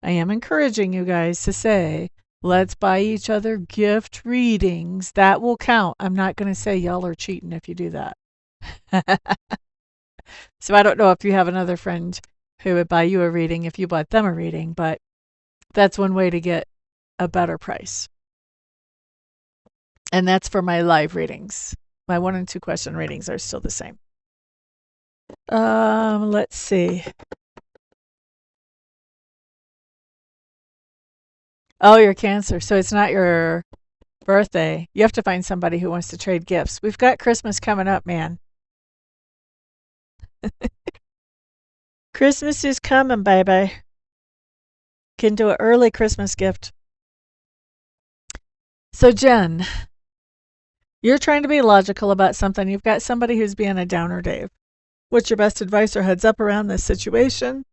I am encouraging you guys to say, let's buy each other gift readings. That will count. I'm not going to say y'all are cheating if you do that. So I don't know if you have another friend who would buy you a reading if you bought them a reading, but that's one way to get a better price. And that's for my live readings. My 1 and 2 question readings are still the same. Let's see. Oh, you're Cancer. So it's not your birthday. You have to find somebody who wants to trade gifts. We've got Christmas coming up, man. Christmas is coming, baby. Can do an early Christmas gift So, Jen, you're trying to be logical about something. You've got somebody who's being a downer, Dave. What's your best advice or heads up around this situation?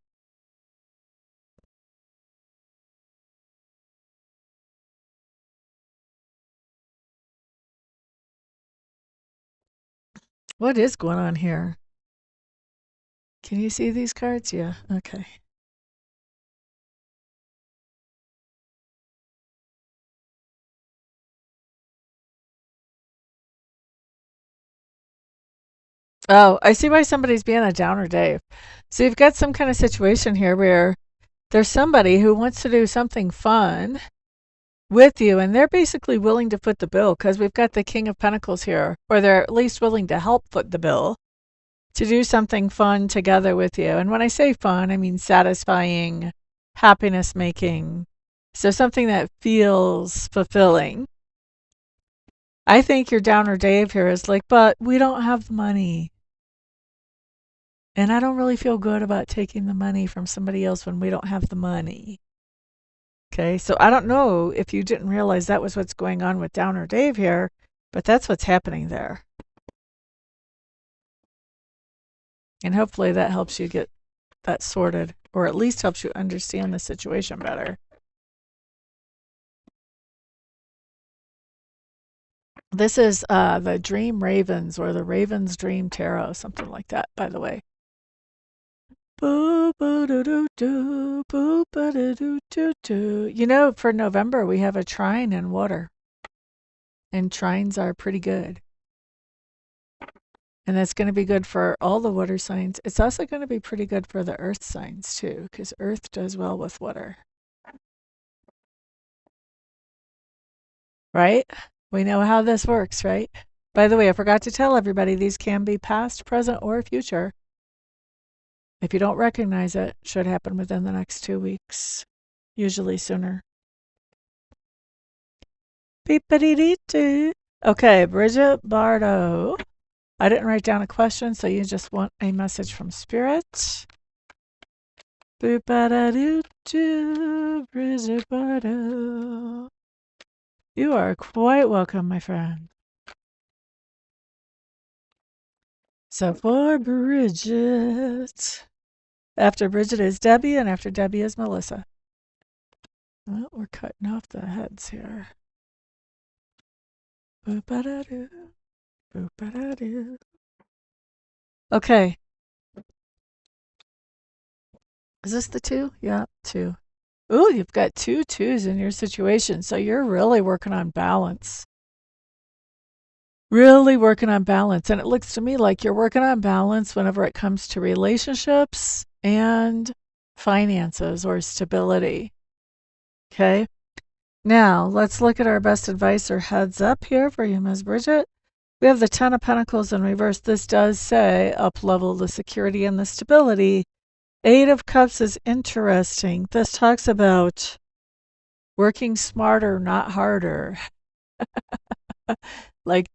What is going on here? Can you see these cards? Yeah. Okay. Oh, I see why somebody's being a downer, Dave. So you've got some kind of situation here where there's somebody who wants to do something fun with you, and they're basically willing to foot the bill because we've got the King of Pentacles here, or they're at least willing to help foot the bill to do something fun together with you. And when I say fun, I mean satisfying, happiness making. So something that feels fulfilling. I think your downer Dave here is like, but we don't have the money. And I don't really feel good about taking the money from somebody else when we don't have the money. Okay, so I don't know if you didn't realize that was what's going on with Downer Dave here, but that's what's happening there. And hopefully that helps you get that sorted, or at least helps you understand the situation better. This is the Dream Ravens, or the Ravens Dream Tarot, something like that, by the way. You know, for November, we have a trine in water. And trines are pretty good. And that's going to be good for all the water signs. It's also going to be pretty good for the earth signs, too, because earth does well with water. Right? We know how this works, right? By the way, I forgot to tell everybody these can be past, present, or future. If you don't recognize it, it should happen within the next 2 weeks, usually sooner. Beep-a-dee-dee-doo. Okay, Bridget Bardo. I didn't write down a question, so you just want a message from Spirit. Boop-a-da-doo-doo, Bridget Bardo. You are quite welcome, my friend. So for Bridget, after Bridget is Debbie, and after Debbie is Melissa. Well, we're cutting off the heads here. Boop-a-da-doo, boop-a-da-doo. Okay. Is this the 2? Yeah, 2. Ooh, you've got 2 2s in your situation, so you're really working on balance. Really working on balance. And it looks to me like you're working on balance whenever it comes to relationships and finances or stability. Okay. Now, let's look at our best advice or heads up here for you, Ms. Bridget. We have the 10 of Pentacles in reverse. This does say up level the security and the stability. 8 of Cups is interesting. This talks about working smarter, not harder. Like,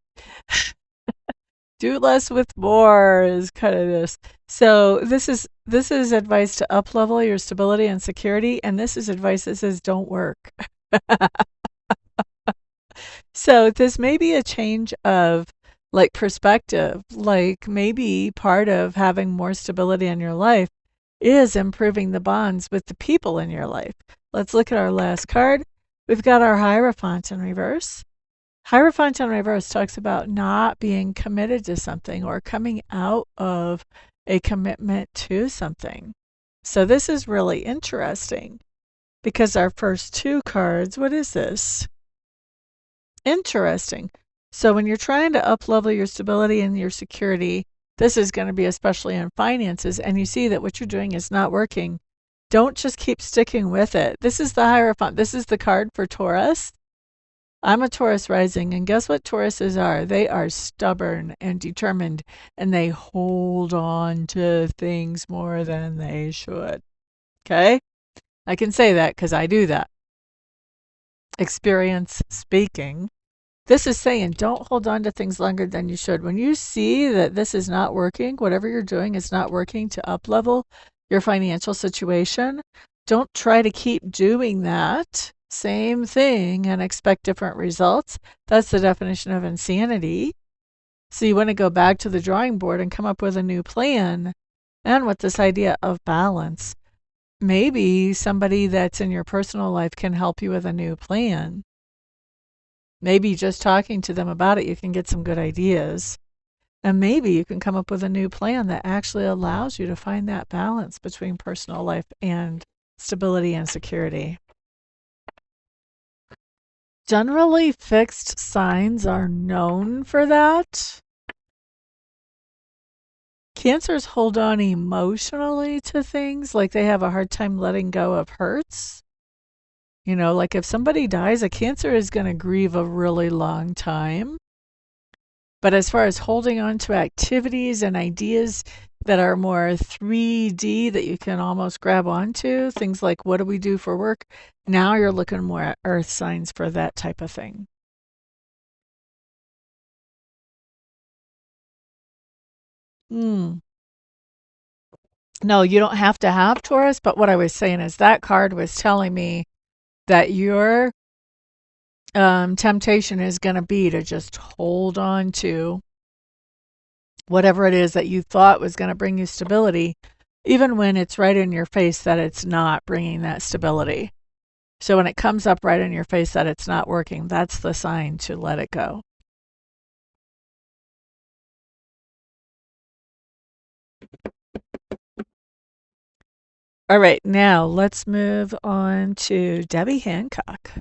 do less with more is kind of this. So this is advice to up level your stability and security, and this is advice that says don't work. So this may be a change of like perspective. Like maybe part of having more stability in your life is improving the bonds with the people in your life. Let's look at our last card. We've got our Hierophant in reverse. Hierophant in reverse talks about not being committed to something or coming out of a commitment to something. So this is really interesting because our first 2 cards, what is this? Interesting. So when you're trying to up level your stability and your security, this is going to be especially in finances, and you see that what you're doing is not working. Don't just keep sticking with it. This is the Hierophant. This is the card for Taurus. I'm a Taurus rising, and guess what Tauruses are? They are stubborn and determined, and they hold on to things more than they should. Okay? I can say that because I do that. Experience speaking. This is saying don't hold on to things longer than you should. When you see that this is not working, whatever you're doing is not working to up-level your financial situation, don't try to keep doing that. same thing and expect different results. That's the definition of insanity. So you want to go back to the drawing board and come up with a new plan. And with this idea of balance, maybe somebody that's in your personal life can help you with a new plan. Maybe just talking to them about it, you can get some good ideas. And maybe you can come up with a new plan that actually allows you to find that balance between personal life and stability and security. Generally, fixed signs are known for that. Cancers hold on emotionally to things, like they have a hard time letting go of hurts. You know, like if somebody dies, a Cancer is going to grieve a really long time. But as far as holding on to activities and ideas that are more 3D that you can almost grab onto, things like what do we do for work? Now you're looking more at earth signs for that type of thing. No, you don't have to have Taurus, but what I was saying is that card was telling me that your temptation is going to be to just hold on to whatever it is that you thought was going to bring you stability, even when it's right in your face that it's not bringing that stability. So when it comes up right in your face that it's not working, that's the sign to let it go. All right, now let's move on to Debbie Hancock.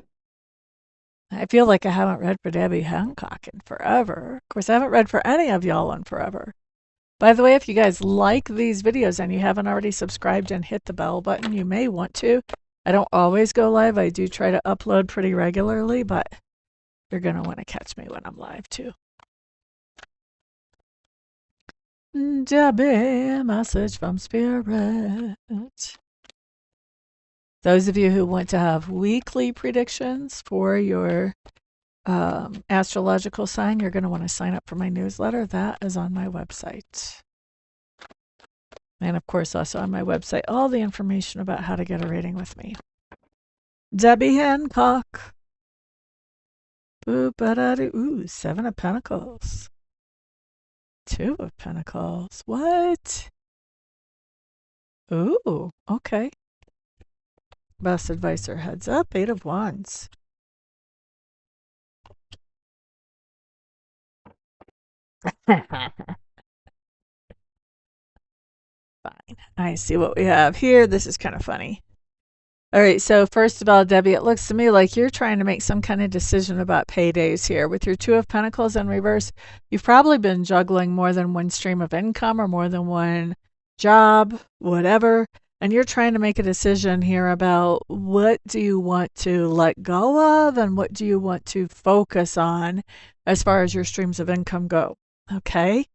I feel like I haven't read for Debbie Hancock in forever. Of course, I haven't read for any of y'all in forever. By the way, if you guys like these videos and you haven't already subscribed and hit the bell button, you may want to. I don't always go live. I do try to upload pretty regularly, but you're going to want to catch me when I'm live too. Debbie, message from Spirit. Those of you who want to have weekly predictions for your astrological sign, you're going to want to sign up for my newsletter. That is on my website. And of course, also on my website, all the information about how to get a reading with me. Debbie Hancock. Ooh, Seven of Pentacles. Two of Pentacles. What? Ooh, okay. Best advice or heads up. Eight of Wands. Fine. I see what we have here. This is kind of funny. All right, so first of all, Debbie, it looks to me like you're trying to make some kind of decision about paydays here. With your Two of Pentacles in reverse, you've probably been juggling more than one stream of income or more than one job, whatever, and you're trying to make a decision here about what do you want to let go of and what do you want to focus on as far as your streams of income go, okay?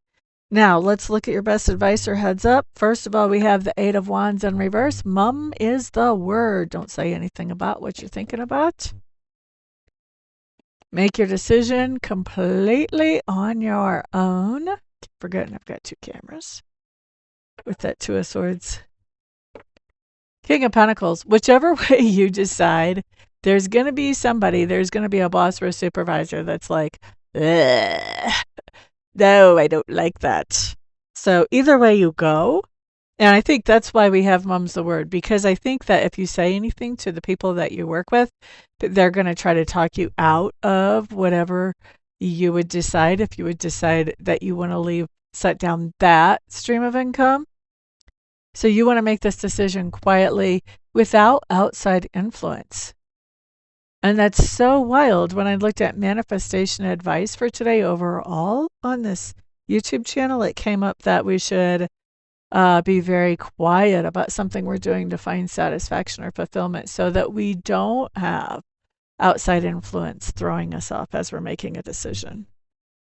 Now, let's look at your best advice or heads up. First of all, we have the Eight of Wands in reverse. Mum is the word. Don't say anything about what you're thinking about. Make your decision completely on your own. Keep forgetting I've got two cameras. With that Two of Swords. King of Pentacles. Whichever way you decide, there's going to be somebody, there's going to be a boss or a supervisor that's like, ugh. No, I don't like that. So either way you go, and I think that's why we have Mum's the word, because I think that if you say anything to the people that you work with, they're going to try to talk you out of whatever you would decide if you would decide that you want to set down that stream of income. So you want to make this decision quietly without outside influence. And that's so wild. When I looked at manifestation advice for today overall on this YouTube channel, it came up that we should be very quiet about something we're doing to find satisfaction or fulfillment so that we don't have outside influence throwing us off as we're making a decision.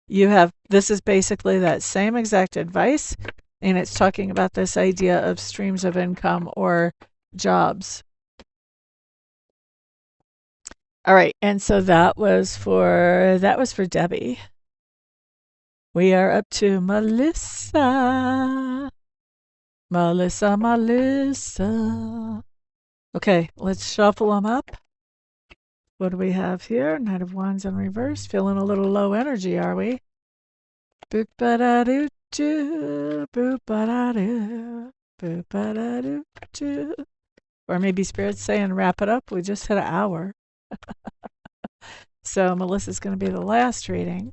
This is basically that same exact advice, and it's talking about this idea of streams of income or jobs. All right, and so that was for Debbie. We are up to Melissa. Melissa. Okay, let's shuffle them up. What do we have here? Knight of Wands in reverse. Feeling a little low energy, are we? Boop ba da doo doo, boop ba da doo, boop ba da doo doo. Or maybe Spirit's saying wrap it up. We just hit an hour. So Melissa's going to be the last reading.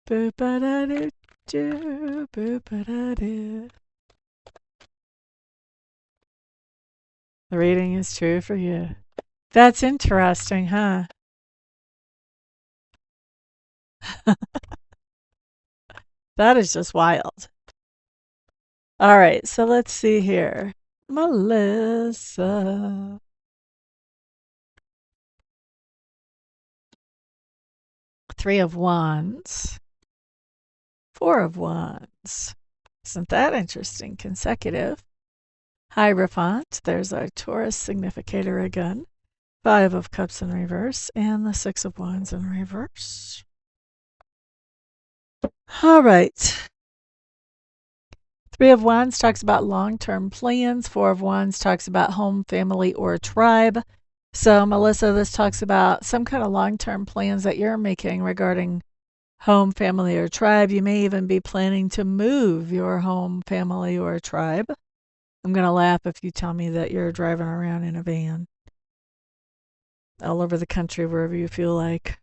Boop ba da doo doo, boop ba da doo. The reading is true for you. That's interesting, huh? That is just wild. All right, so let's see here. Melissa. Three of Wands. Four of Wands. Isn't that interesting? Consecutive. Hierophant. There's our Taurus significator again. Five of Cups in reverse. And the Six of Wands in reverse. All right. Three of Wands talks about long-term plans. Four of Wands talks about home, family, or tribe. So, Melissa, this talks about some kind of long-term plans that you're making regarding home, family, or tribe. You may even be planning to move your home, family, or tribe. I'm going to laugh if you tell me that you're driving around in a van all over the country, wherever you feel like.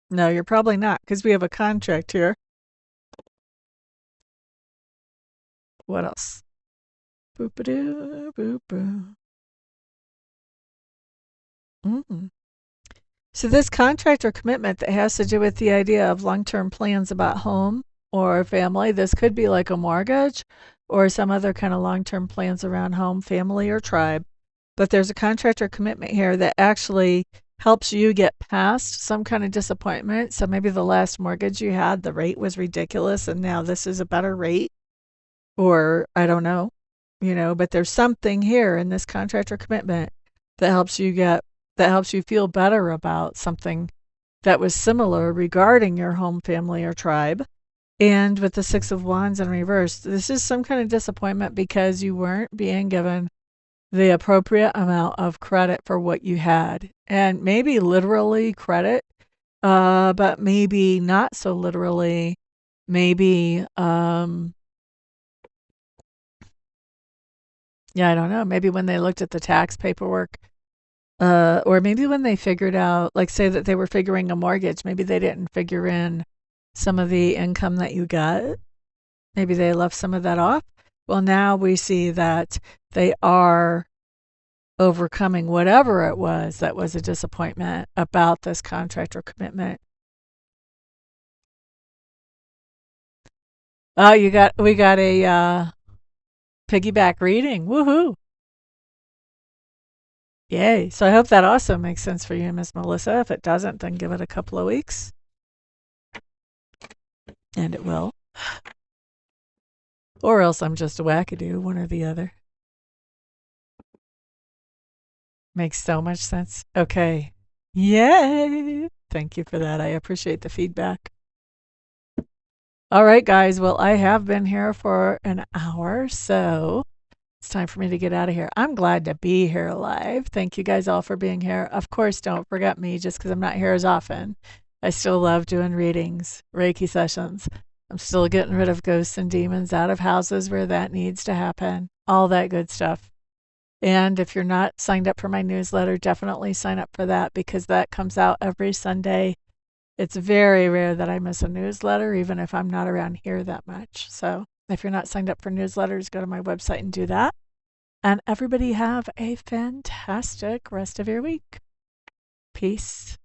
No, you're probably not, because we have a contract here. What else? Boop-a-doo, boop-boo. So this contract or commitment that has to do with the idea of long-term plans about home or family, this could be like a mortgage or some other kind of long-term plans around home, family, or tribe. But there's a contract or commitment here that actually helps you get past some kind of disappointment. So maybe the last mortgage you had, the rate was ridiculous, and now this is a better rate. Or I don't know, but there's something here in this contract or commitment that helps you feel better about something that was similar regarding your home, family, or tribe. And with the Six of Wands in reverse, this is some kind of disappointment because you weren't being given the appropriate amount of credit for what you had. And maybe literally credit, but maybe not so literally. Maybe, yeah, I don't know. Maybe when they looked at the tax paperwork, or maybe when they figured out, like say that they were figuring a mortgage, maybe they didn't figure in some of the income that you got. Maybe they left some of that off. Well, now we see that they are overcoming whatever it was that was a disappointment about this contract or commitment. Oh, we got a piggyback reading. Woohoo! Yay. So I hope that also makes sense for you, Miss Melissa. If it doesn't, then give it a couple of weeks. And it will. Or else I'm just a wackadoo, one or the other. Makes so much sense. Okay. Yay! Thank you for that. I appreciate the feedback. All right, guys. Well, I have been here for an hour, so it's time for me to get out of here. I'm glad to be here live. Thank you guys all for being here. Of course, don't forget me just because I'm not here as often. I still love doing readings, Reiki sessions. I'm still getting rid of ghosts and demons out of houses where that needs to happen. All that good stuff. And if you're not signed up for my newsletter, definitely sign up for that because that comes out every Sunday. It's very rare that I miss a newsletter, even if I'm not around here that much. So if you're not signed up for newsletters, go to my website and do that. And everybody have a fantastic rest of your week. Peace.